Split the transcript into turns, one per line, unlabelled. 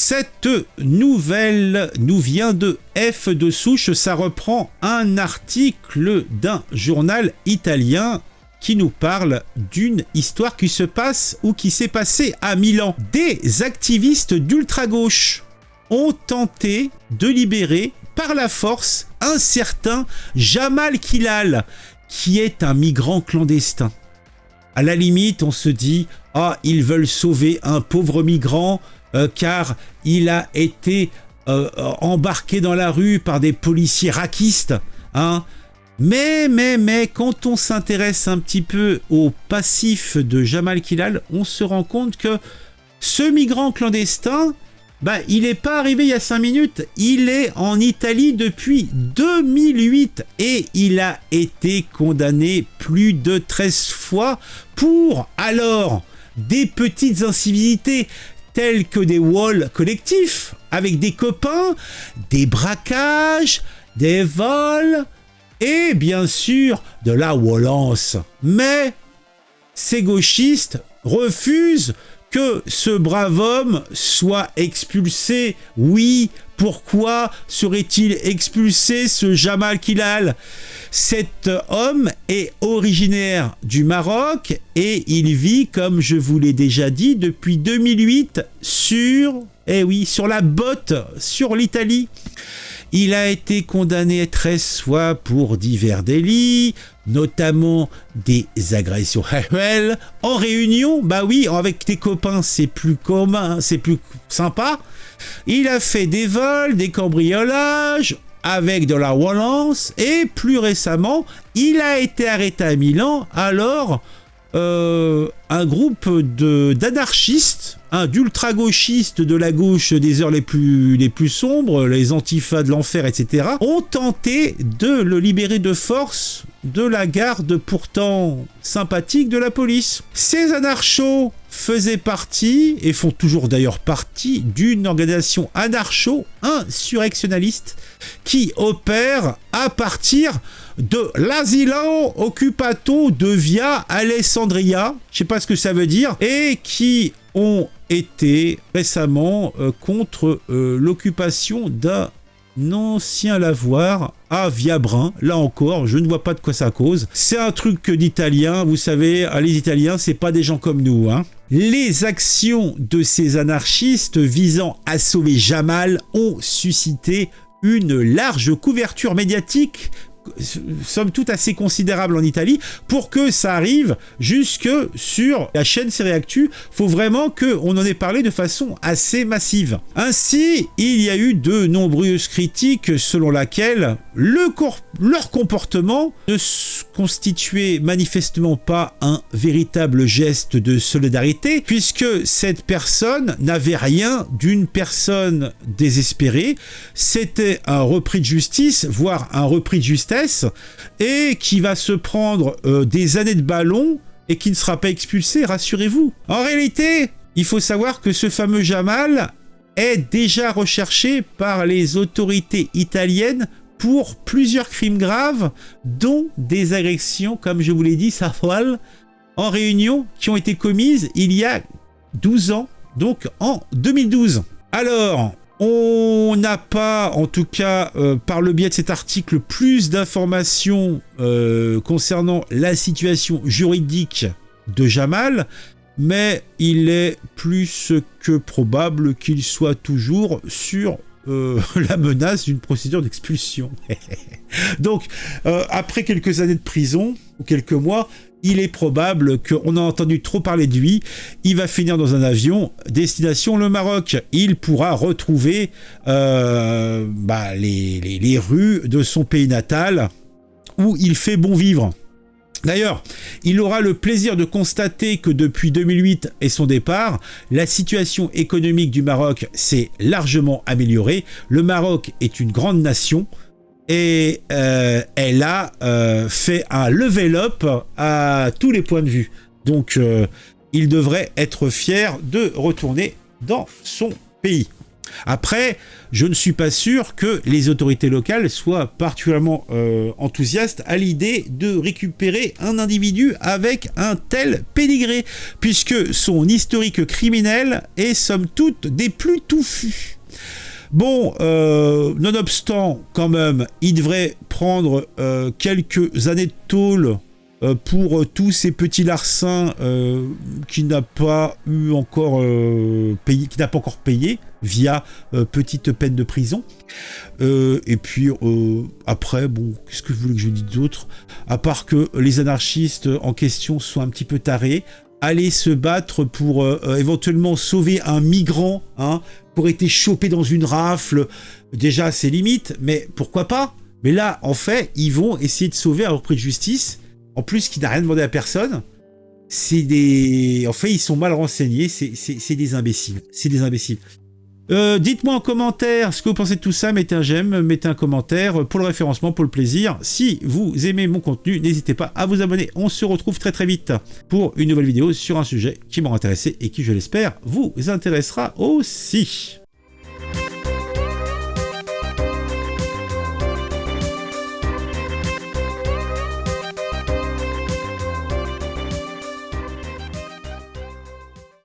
cette nouvelle nous vient de F de Souche. Ça reprend un article d'un journal italien qui nous parle d'une histoire qui se passe ou qui s'est passée à Milan. Des activistes d'ultra-gauche ont tenté de libérer par la force un certain Jamal Kilal, qui est un migrant clandestin. À la limite, on se dit « Ah, ils veulent sauver un pauvre migrant car il a été embarqué dans la rue par des policiers raquistes. Hein » Mais, quand on s'intéresse un petit peu au passif de Jamal Kilal, on se rend compte que ce migrant clandestin, il n'est pas arrivé il y a 5 minutes, il est en Italie depuis 2008 et il a été condamné plus de 13 fois pour, alors, des petites incivilités telles que des vols collectifs avec des copains, des braquages, des vols... et bien sûr de la violence. Mais ces gauchistes refusent que ce brave homme soit expulsé. Oui, pourquoi serait-il expulsé, ce Jamal Kilal? Cet homme est originaire du Maroc et il vit, comme je vous l'ai déjà dit, depuis 2008 sur la botte, sur l'Italie. Il a été condamné 13 fois pour divers délits, notamment des agressions sexuelles en réunion. Avec tes copains, c'est plus commun, c'est plus sympa. Il a fait des vols, des cambriolages avec de la violence et plus récemment, il a été arrêté à Milan. Alors, un groupe d'anarchistes, d'ultra-gauchistes de la gauche des heures les plus sombres, les antifas de l'enfer, etc., ont tenté de le libérer de force de la garde pourtant sympathique de la police. Ces anarchos faisaient partie, et font toujours d'ailleurs partie, d'une organisation anarcho-insurrectionnaliste qui opère à partir de l'asilo occupato de Via Alessandria, je sais pas ce que ça veut dire, et qui ont été récemment contre l'occupation d'un ancien lavoir à Viabrin. Là encore, je ne vois pas de quoi ça cause. C'est un truc d'Italiens, vous savez, les Italiens, c'est pas des gens comme nous, hein. Les actions de ces anarchistes visant à sauver Jamal ont suscité une large couverture médiatique, somme toute assez considérable en Italie, pour que ça arrive jusque sur la chaîne Séréactu. Faut vraiment qu'on en ait parlé de façon assez massive. Ainsi, il y a eu de nombreuses critiques selon laquelle leur comportement ne constituait manifestement pas un véritable geste de solidarité, puisque cette personne n'avait rien d'une personne désespérée. C'était un repris de justice, voire un repris de justesse, et qui va se prendre des années de ballon et qui ne sera pas expulsé, rassurez-vous. En réalité, il faut savoir que ce fameux Jamal est déjà recherché par les autorités italiennes pour plusieurs crimes graves, dont des agressions, comme je vous l'ai dit, sexuelles en réunion, qui ont été commises il y a 12 ans, donc en 2012. Alors, on n'a pas, en tout cas, par le biais de cet article, plus d'informations concernant la situation juridique de Jamal, mais il est plus que probable qu'il soit toujours sur la menace d'une procédure d'expulsion. Donc, après quelques années de prison, ou quelques mois, il est probable qu'on a entendu trop parler de lui. Il va finir dans un avion, destination le Maroc. Il pourra retrouver les rues de son pays natal, où il fait bon vivre. D'ailleurs, il aura le plaisir de constater que depuis 2008 et son départ, la situation économique du Maroc s'est largement améliorée. Le Maroc est une grande nation et elle a fait un level up à tous les points de vue. Donc, il devrait être fier de retourner dans son pays. Après, je ne suis pas sûr que les autorités locales soient particulièrement enthousiastes à l'idée de récupérer un individu avec un tel pédigré, puisque son historique criminel est somme toute des plus touffus. Bon, nonobstant, quand même, il devrait prendre quelques années de tôle pour tous ces petits larcins qui n'a pas eu encore payé, qui n'a pas encore payé via petite peine de prison. Et puis après, bon, qu'est-ce que vous voulez que je dise d'autre, à part que les anarchistes en question soient un petit peu tarés, aller se battre pour éventuellement sauver un migrant, hein, pour être chopé dans une rafle, déjà c'est limite, mais pourquoi pas? Mais là, en fait, ils vont essayer de sauver un repris de justice, en plus qui n'a rien demandé à personne. C'est des... En fait, ils sont mal renseignés, c'est des imbéciles. C'est des imbéciles. Dites-moi en commentaire ce que vous pensez de tout ça, mettez un j'aime, mettez un commentaire pour le référencement, pour le plaisir. Si vous aimez mon contenu, n'hésitez pas à vous abonner. On se retrouve très très vite pour une nouvelle vidéo sur un sujet qui m'aura intéressé et qui, je l'espère, vous intéressera aussi.